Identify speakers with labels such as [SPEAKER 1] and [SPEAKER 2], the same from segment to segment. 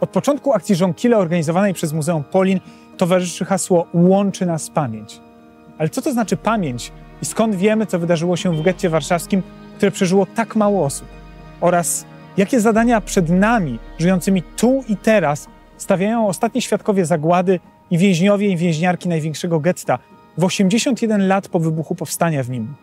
[SPEAKER 1] Od początku akcji Żonkile organizowanej przez Muzeum Polin towarzyszy hasło „Łączy nas pamięć”. Ale co to znaczy pamięć i skąd wiemy, co wydarzyło się w getcie warszawskim, które przeżyło tak mało osób? Oraz jakie zadania przed nami, żyjącymi tu i teraz, stawiają ostatni świadkowie zagłady i więźniowie i więźniarki największego getta w 81 lat po wybuchu powstania w nim?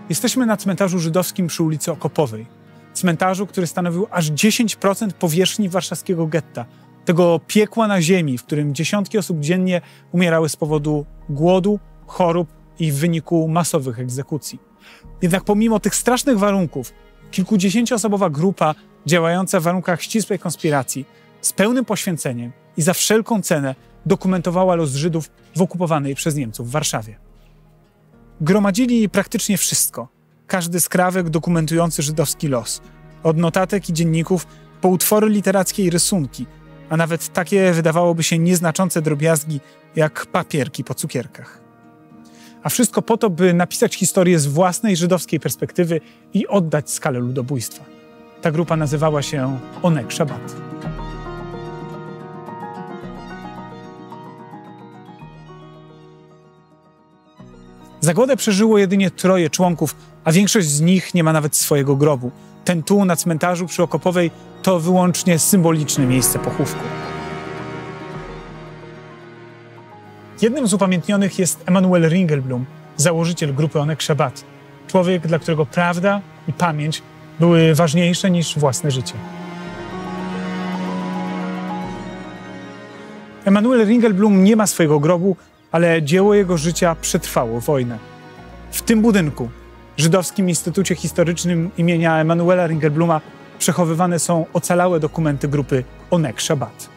[SPEAKER 1] Jesteśmy na cmentarzu żydowskim przy ulicy Okopowej. Cmentarzu, który stanowił aż 10% powierzchni warszawskiego getta. Tego piekła na ziemi, w którym dziesiątki osób dziennie umierały z powodu głodu, chorób i w wyniku masowych egzekucji. Jednak pomimo tych strasznych warunków, kilkudziesięcioosobowa grupa działająca w warunkach ścisłej konspiracji, z pełnym poświęceniem i za wszelką cenę dokumentowała los Żydów w okupowanej przez Niemców Warszawie. Gromadzili praktycznie wszystko. Każdy skrawek dokumentujący żydowski los. Od notatek i dzienników po utwory literackie i rysunki, a nawet takie wydawałoby się nieznaczące drobiazgi jak papierki po cukierkach. A wszystko po to, by napisać historię z własnej żydowskiej perspektywy i oddać skalę ludobójstwa. Ta grupa nazywała się Onek Shabbat. Zagładę przeżyło jedynie 3 członków, a większość z nich nie ma nawet swojego grobu. Ten tu, na cmentarzu przy Okopowej, to wyłącznie symboliczne miejsce pochówku. Jednym z upamiętnionych jest Emanuel Ringelblum, założyciel grupy Onek Shabbat. Człowiek, dla którego prawda i pamięć były ważniejsze niż własne życie. Emanuel Ringelblum nie ma swojego grobu, ale dzieło jego życia przetrwało wojnę. W tym budynku, Żydowskim Instytucie Historycznym imienia Emanuela Ringelbluma, przechowywane są ocalałe dokumenty grupy Onek Shabbat.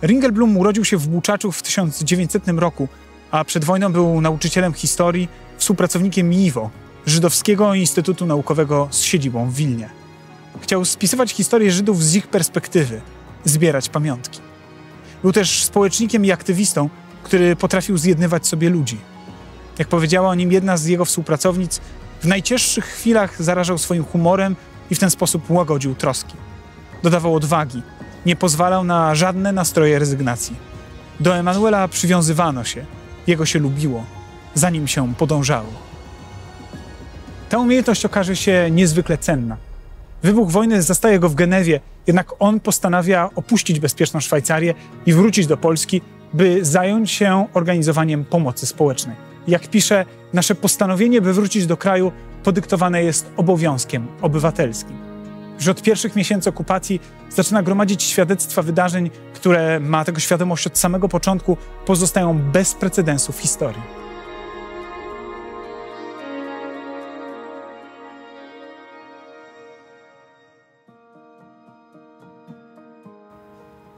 [SPEAKER 1] Ringelblum urodził się w Buczaczu w 1900 roku, a przed wojną był nauczycielem historii, współpracownikiem JIWO, Żydowskiego Instytutu Naukowego z siedzibą w Wilnie. Chciał spisywać historię Żydów z ich perspektywy, zbierać pamiątki. Był też społecznikiem i aktywistą, który potrafił zjednywać sobie ludzi. Jak powiedziała o nim jedna z jego współpracownic, w najcięższych chwilach zarażał swoim humorem i w ten sposób łagodził troski. Dodawał odwagi, nie pozwalał na żadne nastroje rezygnacji. Do Emanuela przywiązywano się, jego się lubiło, za nim się podążało. Ta umiejętność okaże się niezwykle cenna. Wybuch wojny zastaje go w Genewie, jednak on postanawia opuścić bezpieczną Szwajcarię i wrócić do Polski, by zająć się organizowaniem pomocy społecznej. Jak pisze, nasze postanowienie, by wrócić do kraju, podyktowane jest obowiązkiem obywatelskim. Już od pierwszych miesięcy okupacji zaczyna gromadzić świadectwa wydarzeń, które, ma tego świadomość od samego początku, pozostają bez precedensu w historii.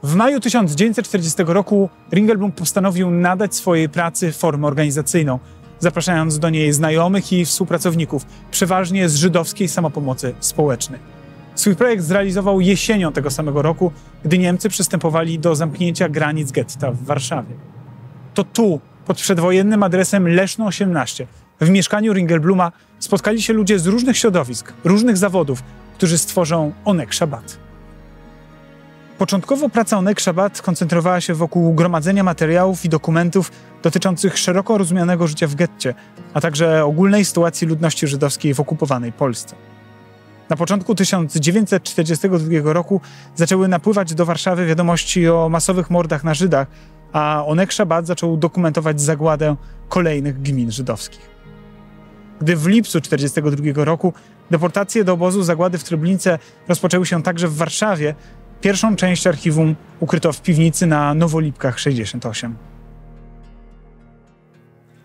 [SPEAKER 1] W maju 1940 roku Ringelblum postanowił nadać swojej pracy formę organizacyjną, zapraszając do niej znajomych i współpracowników, przeważnie z żydowskiej samopomocy społecznej. Swój projekt zrealizował jesienią tego samego roku, gdy Niemcy przystępowali do zamknięcia granic getta w Warszawie. To tu, pod przedwojennym adresem Leszno 18, w mieszkaniu Ringelbluma spotkali się ludzie z różnych środowisk, różnych zawodów, którzy stworzą Onek Shabbat. Początkowo praca Onek Shabbat koncentrowała się wokół gromadzenia materiałów i dokumentów dotyczących szeroko rozumianego życia w getcie, a także ogólnej sytuacji ludności żydowskiej w okupowanej Polsce. Na początku 1942 roku zaczęły napływać do Warszawy wiadomości o masowych mordach na Żydach, a Onek Shabbat zaczął dokumentować zagładę kolejnych gmin żydowskich. Gdy w lipcu 1942 roku deportacje do obozu zagłady w Treblince rozpoczęły się także w Warszawie, pierwszą część archiwum ukryto w piwnicy na Nowolipkach 68.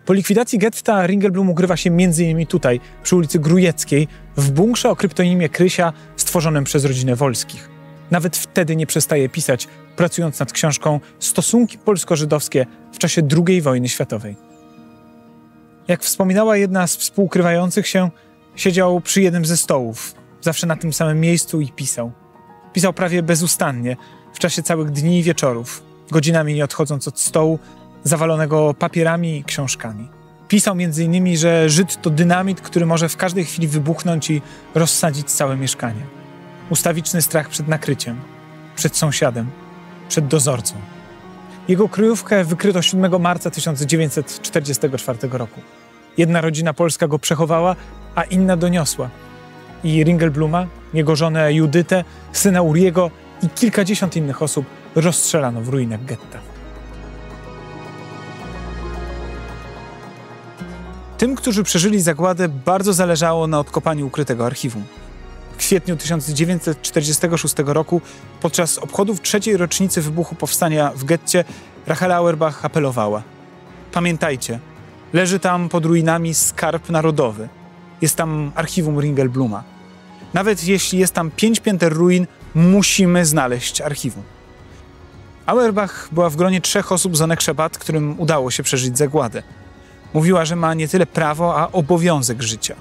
[SPEAKER 1] Po likwidacji getta Ringelblum ukrywa się m.in. tutaj, przy ulicy Grujeckiej, w bunkrze o kryptonimie Krysia stworzonym przez rodzinę Wolskich. Nawet wtedy nie przestaje pisać, pracując nad książką Stosunki polsko-żydowskie w czasie II wojny światowej. Jak wspominała jedna z współukrywających się, siedział przy jednym ze stołów, zawsze na tym samym miejscu i pisał. Pisał prawie bezustannie, w czasie całych dni i wieczorów, godzinami nie odchodząc od stołu zawalonego papierami i książkami. Pisał m.in., że Żyd to dynamit, który może w każdej chwili wybuchnąć i rozsadzić całe mieszkanie. Ustawiczny strach przed nakryciem, przed sąsiadem, przed dozorcą. Jego kryjówkę wykryto 7 marca 1944 roku. Jedna rodzina polska go przechowała, a inna doniosła. I Ringelbluma, jego żonę Judytę, syna Uriego i kilkadziesiąt innych osób rozstrzelano w ruinach getta. Tym, którzy przeżyli zagładę, bardzo zależało na odkopaniu ukrytego archiwum. W kwietniu 1946 roku, podczas obchodów 3. rocznicy wybuchu powstania w getcie, Rachel Auerbach apelowała: pamiętajcie, leży tam pod ruinami skarb narodowy. Jest tam archiwum Ringelbluma. Nawet jeśli jest tam 5 pięter ruin, musimy znaleźć archiwum. Auerbach była w gronie 3 osób z Oneg-Shabbat, którym udało się przeżyć zagładę. Mówiła, że ma nie tyle prawo, a obowiązek życia.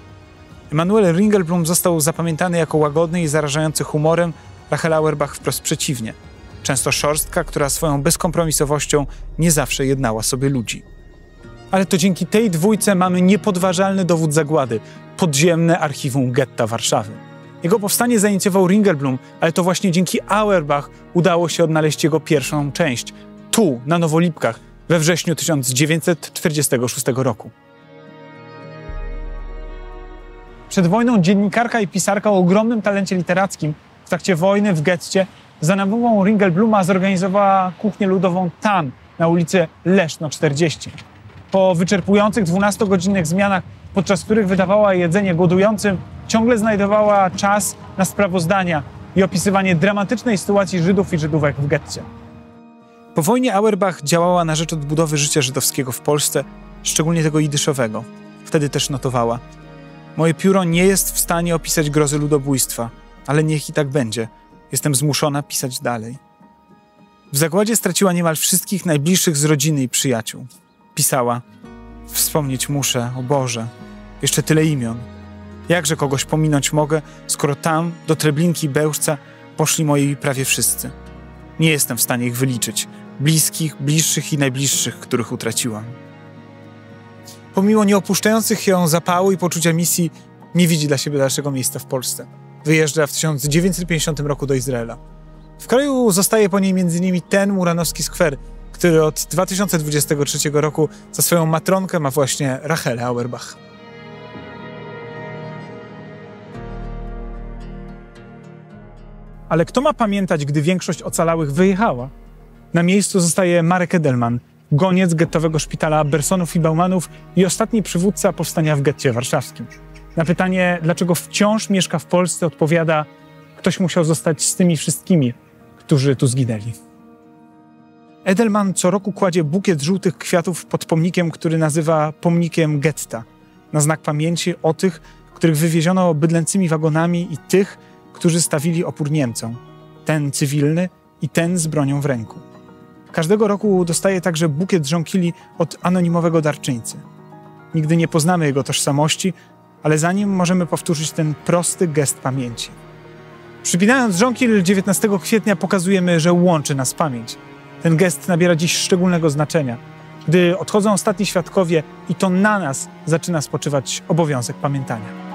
[SPEAKER 1] Emanuel Ringelblum został zapamiętany jako łagodny i zarażający humorem, Rachel Auerbach wprost przeciwnie. Często szorstka, która swoją bezkompromisowością nie zawsze jednała sobie ludzi. Ale to dzięki tej dwójce mamy niepodważalny dowód zagłady – podziemne archiwum getta Warszawy. Jego powstanie zainicjował Ringelblum, ale to właśnie dzięki Auerbach udało się odnaleźć jego pierwszą część – tu, na Nowolipkach, we wrześniu 1946 roku. Przed wojną dziennikarka i pisarka o ogromnym talencie literackim w trakcie wojny w getcie za namową Ringelbluma zorganizowała kuchnię ludową tam, na ulicy Leszno 40. Po wyczerpujących 12-godzinnych zmianach, podczas których wydawała jedzenie głodującym, ciągle znajdowała czas na sprawozdania i opisywanie dramatycznej sytuacji Żydów i Żydówek w getcie. Po wojnie Auerbach działała na rzecz odbudowy życia żydowskiego w Polsce, szczególnie tego jidyszowego. Wtedy też notowała: moje pióro nie jest w stanie opisać grozy ludobójstwa, ale niech i tak będzie. Jestem zmuszona pisać dalej. W zagładzie straciła niemal wszystkich najbliższych z rodziny i przyjaciół. Pisała: wspomnieć muszę, o Boże, jeszcze tyle imion. Jakże kogoś pominąć mogę, skoro tam, do Treblinki i Bełżca, poszli moi prawie wszyscy. Nie jestem w stanie ich wyliczyć. Bliskich, bliższych i najbliższych, których utraciłam. Pomimo nieopuszczających ją zapału i poczucia misji, nie widzi dla siebie dalszego miejsca w Polsce. Wyjeżdża w 1950 roku do Izraela. W kraju zostaje po niej m.in. ten Muranowski skwer, który od 2023 roku za swoją matronkę ma właśnie Rachelę Auerbach. Ale kto ma pamiętać, gdy większość ocalałych wyjechała? Na miejscu zostaje Marek Edelman, goniec gettowego szpitala Bersonów i Baumanów i ostatni przywódca powstania w getcie warszawskim. Na pytanie, dlaczego wciąż mieszka w Polsce, odpowiada: ktoś musiał zostać z tymi wszystkimi, którzy tu zginęli. Edelman co roku kładzie bukiet żółtych kwiatów pod pomnikiem, który nazywa pomnikiem getta, na znak pamięci o tych, których wywieziono bydlęcymi wagonami i tych, którzy stawili opór Niemcom. Ten cywilny i ten z bronią w ręku. Każdego roku dostaje także bukiet żonkili od anonimowego darczyńcy. Nigdy nie poznamy jego tożsamości, ale za nim możemy powtórzyć ten prosty gest pamięci. Przypinając żonkil 19 kwietnia pokazujemy, że łączy nas pamięć. Ten gest nabiera dziś szczególnego znaczenia, gdy odchodzą ostatni świadkowie i to na nas zaczyna spoczywać obowiązek pamiętania.